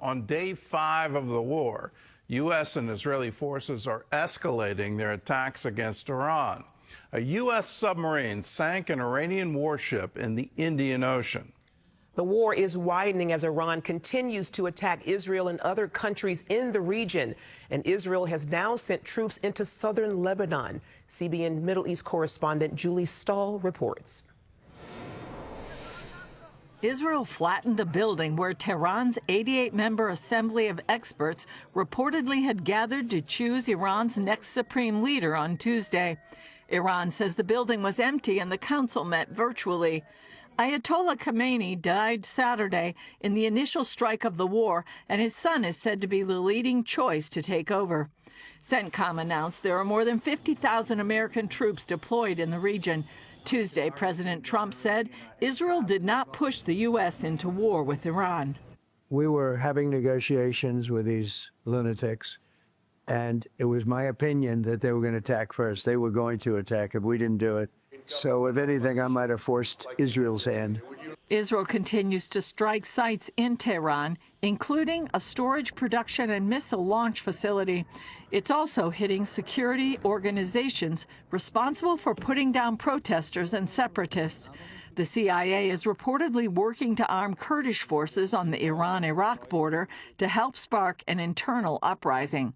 On day 5 of the war, U.S. and Israeli forces are escalating their attacks against Iran. A U.S. submarine sank an Iranian warship in the Indian Ocean. The war is widening as Iran continues to attack Israel and other countries in the region. And Israel has now sent troops into southern Lebanon. CBN Middle East correspondent Julie Stahl reports. Israel flattened a building where Tehran's 88-member assembly of experts reportedly had gathered to choose Iran's next supreme leader on Tuesday. Iran says the building was empty and the council met virtually. Ayatollah Khamenei died Saturday in the initial strike of the war, and his son is said to be the leading choice to take over. CENTCOM announced there are more than 50,000 American troops deployed in the region. Tuesday, President Trump said Israel did not push the U.S. into war with Iran. We were having negotiations with these lunatics, and it was my opinion that they were going to attack first. They were going to attack if we didn't do it. So, if anything, I might have forced Israel's hand. Israel continues to strike sites in Tehran, including a storage, production, and missile launch facility. It's also hitting security organizations responsible for putting down protesters and separatists. The CIA is reportedly working to arm Kurdish forces on the Iran-Iraq border to help spark an internal uprising.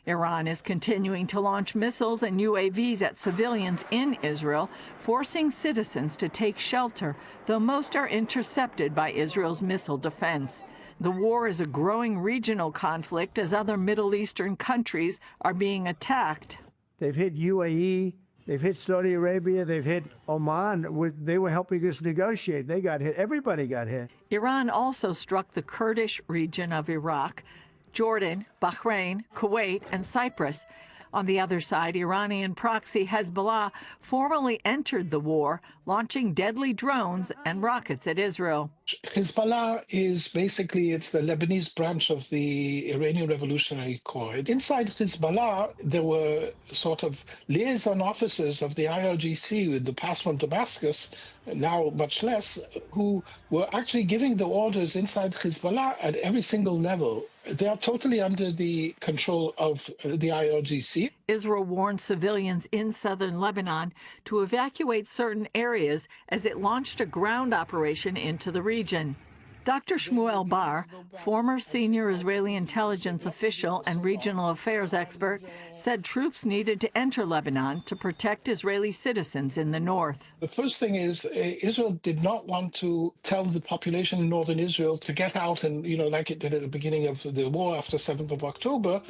Iran is continuing to launch missiles and UAVs at civilians in Israel, forcing citizens to take shelter, though most are intercepted by Israel's missile defense. The war is a growing regional conflict as other Middle Eastern countries are being attacked. They've hit UAE, they've hit Saudi Arabia, they've hit Oman. They were helping us negotiate. They got hit. Everybody got hit. Iran also struck the Kurdish region of Iraq, Jordan, Bahrain, Kuwait, and Cyprus. On the other side, Iranian proxy Hezbollah formally entered the war, launching deadly drones and rockets at Israel. Hezbollah is basically, it's the Lebanese branch of the Iranian Revolutionary Corps. Inside Hezbollah, there were sort of liaison officers of the IRGC with the past from Damascus, now much less, who were actually giving the orders inside Hezbollah at every single level. They are totally under the control of the IRGC. Israel warned civilians in southern Lebanon to evacuate certain areas as it launched a ground operation into the region. Dr. Shmuel Bar, former senior Israeli intelligence official and regional affairs expert, said troops needed to enter Lebanon to protect Israeli citizens in the north. The first thing is Israel did not want to tell the population in northern Israel to get out and, like it did at the beginning of the war after 7th of October,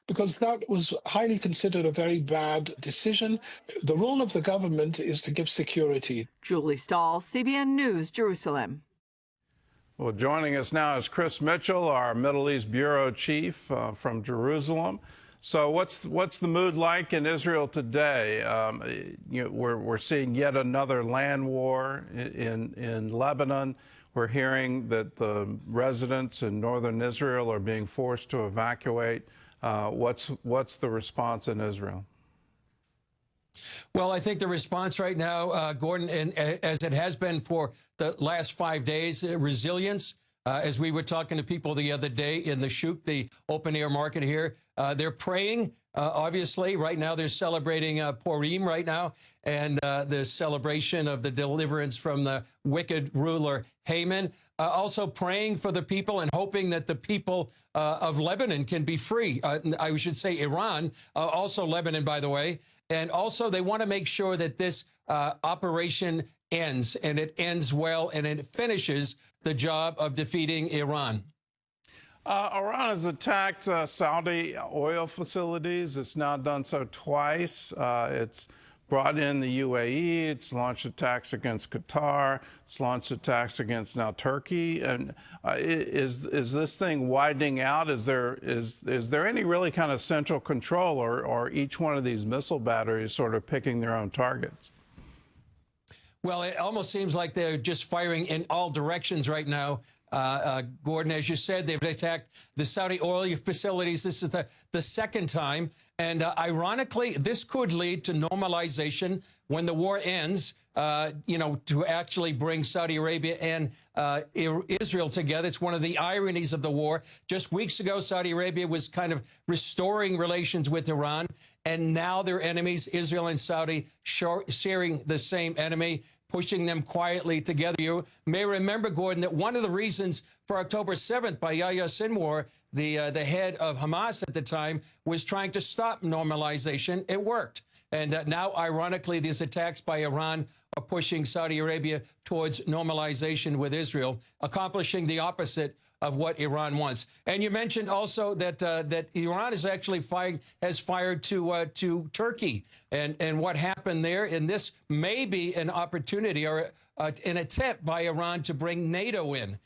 because that was highly considered a very bad decision. The role of the government is to give security. Julie Stahl, CBN News, Jerusalem. Well, joining us now is Chris Mitchell, our Middle East Bureau Chief from Jerusalem. So what's the mood like in Israel today? We're seeing yet another land war in Lebanon. We're hearing that the residents in northern Israel are being forced to evacuate. What's the response in Israel? Well, I think the response right now, Gordon, and as it has been for the last 5 days, resilience. As we were talking to people the other day in the Shuk, the open-air market here, they're praying. Obviously, right now they're celebrating Purim right now, and the celebration of the deliverance from the wicked ruler Haman. Also praying for the people and hoping that the people of Lebanon can be free. I should say Iran, also Lebanon, by the way. And also they want to make sure that this operation ends, and it ends well, and it finishes the job of defeating Iran. Iran has attacked Saudi oil facilities. It's now done so twice. It's brought in the UAE. It's launched attacks against Qatar. It's launched attacks against now Turkey. And is this thing widening out? Is there any really kind of central control, or each one of these missile batteries sort of picking their own targets? Well, it almost seems like they're just firing in all directions right now. Gordon, as you said, they've attacked the Saudi oil facilities. This is the second time. And ironically, this could lead to normalization when the war ends, to actually bring Saudi Arabia and Israel together. It's one of the ironies of the war. Just weeks ago, Saudi Arabia was kind of restoring relations with Iran, and now they're enemies, Israel and Saudi, sharing the same enemy, pushing them quietly together. You may remember, Gordon, that one of the reasons for October 7th by Yahya Sinwar, the head of Hamas at the time, was trying to stop normalization. It worked. And now, ironically, these attacks by Iran are pushing Saudi Arabia towards normalization with Israel, accomplishing the opposite of what Iran wants. And you mentioned also that that Iran is actually has fired to Turkey, and what happened there. And this may be an opportunity or an attempt by Iran to bring NATO in.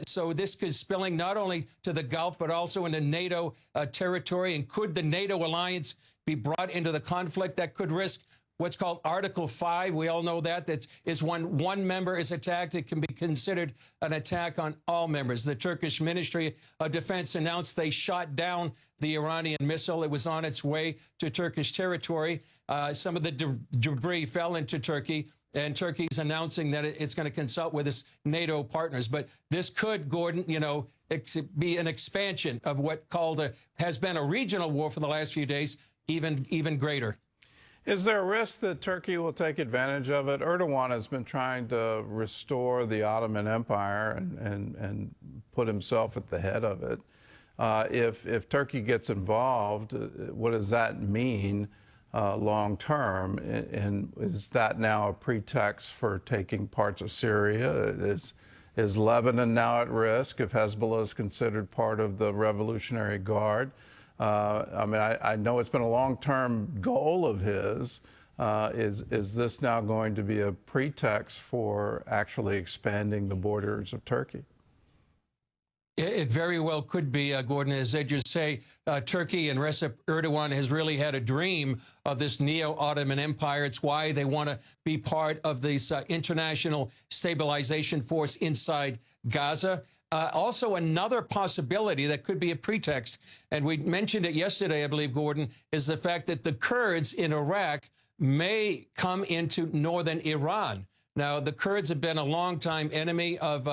So this is spilling not only to the Gulf, but also into NATO territory. And could the NATO alliance be brought into the conflict? That could risk what's called Article 5. We all know that. That is when one member is attacked, it can be considered an attack on all members. The Turkish Ministry of Defense announced they shot down the Iranian missile. It was on its way to Turkish territory. Some of the debris fell into Turkey, and Turkey's announcing that it's going to consult with its NATO partners. But this could, Gordon, be an expansion of what has been a regional war for the last few days, even greater. Is there a risk that Turkey will take advantage of it? Erdogan has been trying to restore the Ottoman Empire and put himself at the head of it. If Turkey gets involved, what does that mean long term? And is that now a pretext for taking parts of Syria? Is Lebanon now at risk if Hezbollah is considered part of the Revolutionary Guard? I know it's been a long-term goal of his. Is this now going to be a pretext for actually expanding the borders of Turkey? It very well could be, Gordon. As you say, Turkey and Recep Erdogan has really had a dream of this neo-Ottoman empire. It's why they want to be part of this international stabilization force inside Gaza. Also, another possibility that could be a pretext, and we mentioned it yesterday, I believe, Gordon, is the fact that the Kurds in Iraq may come into northern Iran. Now, the Kurds have been a longtime enemy of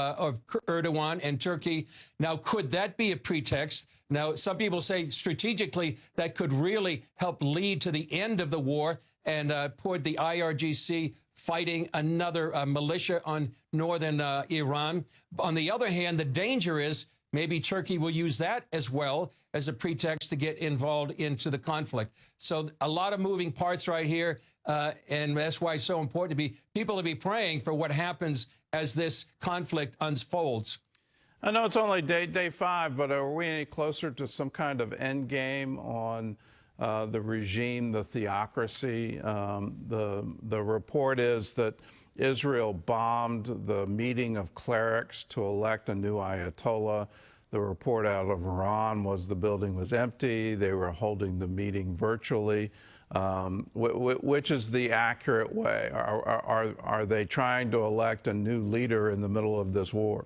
Erdogan and Turkey. Now, could that be a pretext? Now, some people say strategically that could really help lead to the end of the war and put the IRGC fighting another militia on northern Iran. On the other hand, the danger is maybe Turkey will use that as well as a pretext to get involved into the conflict. So a lot of moving parts right here, and that's why it's so important to be praying for what happens as this conflict unfolds. I know it's only day 5, but are we any closer to some kind of end game on the regime, the theocracy? The report is that Israel bombed the meeting of clerics to elect a new Ayatollah. The report out of Iran was the building was empty. They were holding the meeting virtually. Which is the accurate way? Are they trying to elect a new leader in the middle of this war?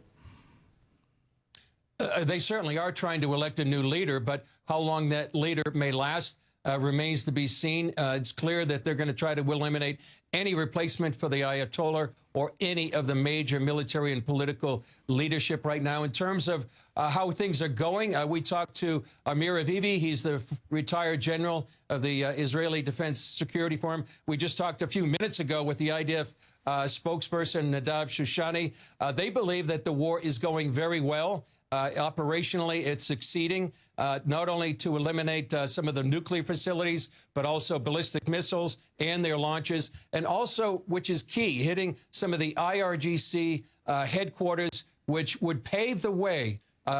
They certainly are trying to elect a new leader, but how long that leader may last remains to be seen. It's clear that they're going to try to eliminate any replacement for the Ayatollah or any of the major military and political leadership right now. In terms of how things are going, we talked to Amir Avivi. He's the retired general of the Israeli Defense Security Forum. We just talked a few minutes ago with the IDF spokesperson, Nadav Shoshani. They believe that the war is going very well. Operationally, it's succeeding, not only to eliminate some of the nuclear facilities, but also ballistic missiles and their launches, and also, which is key, hitting some of the IRGC headquarters, which would pave the way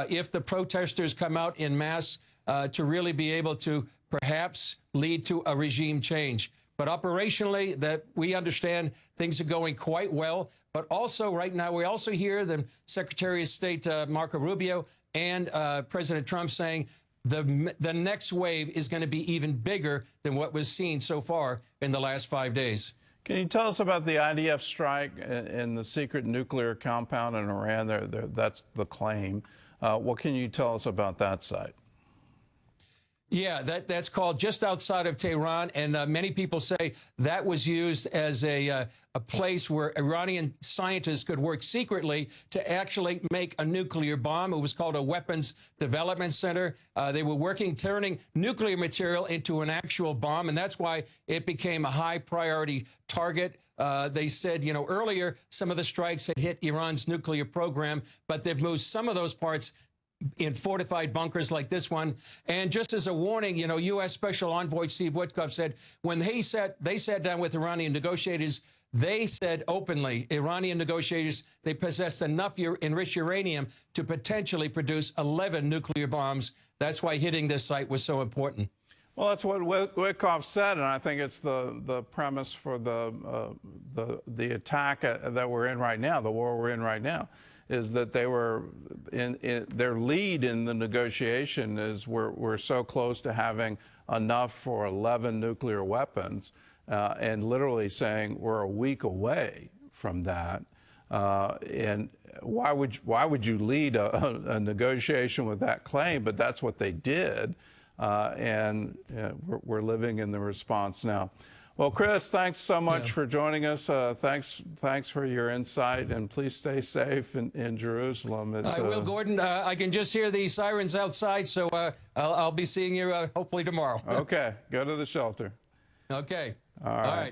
if the protesters come out in mass to really be able to perhaps lead to a regime change. But operationally, that we understand things are going quite well. But also right now, we also hear the Secretary of State, Marco Rubio, and President Trump saying the next wave is going to be even bigger than what was seen so far in the last 5 days. Can you tell us about the IDF strike and the secret nuclear compound in Iran? That's the claim. What can you tell us about that site? Yeah, that's called just outside of Tehran, and many people say that was used as a place where Iranian scientists could work secretly to actually make a nuclear bomb. It was called a weapons development center. They were working, turning nuclear material into an actual bomb, and that's why it became a high priority target. They said, you know, earlier some of the strikes had hit Iran's nuclear program, but they've moved some of those parts in fortified bunkers like this one. And just as a warning, you know, U.S. Special Envoy Steve Witkoff said when they sat down with Iranian negotiators, they said openly, Iranian negotiators, they possessed enough enriched uranium to potentially produce 11 nuclear bombs. That's why hitting this site was so important. Well, that's what Witkoff said, and I think it's the premise for the attack that we're in right now, the war we're in right now, is that they were in their lead in the negotiation is we're so close to having enough for 11 nuclear weapons, and literally saying we're a week away from that. And why would you lead a negotiation with that claim? But that's what they did, and we're living in the response now. Well, Chris, thanks so much for joining us. Thanks for your insight, and please stay safe in Jerusalem. I will, Gordon. I can just hear the sirens outside, so I'll be seeing you hopefully tomorrow. Okay, go to the shelter. Okay. All right.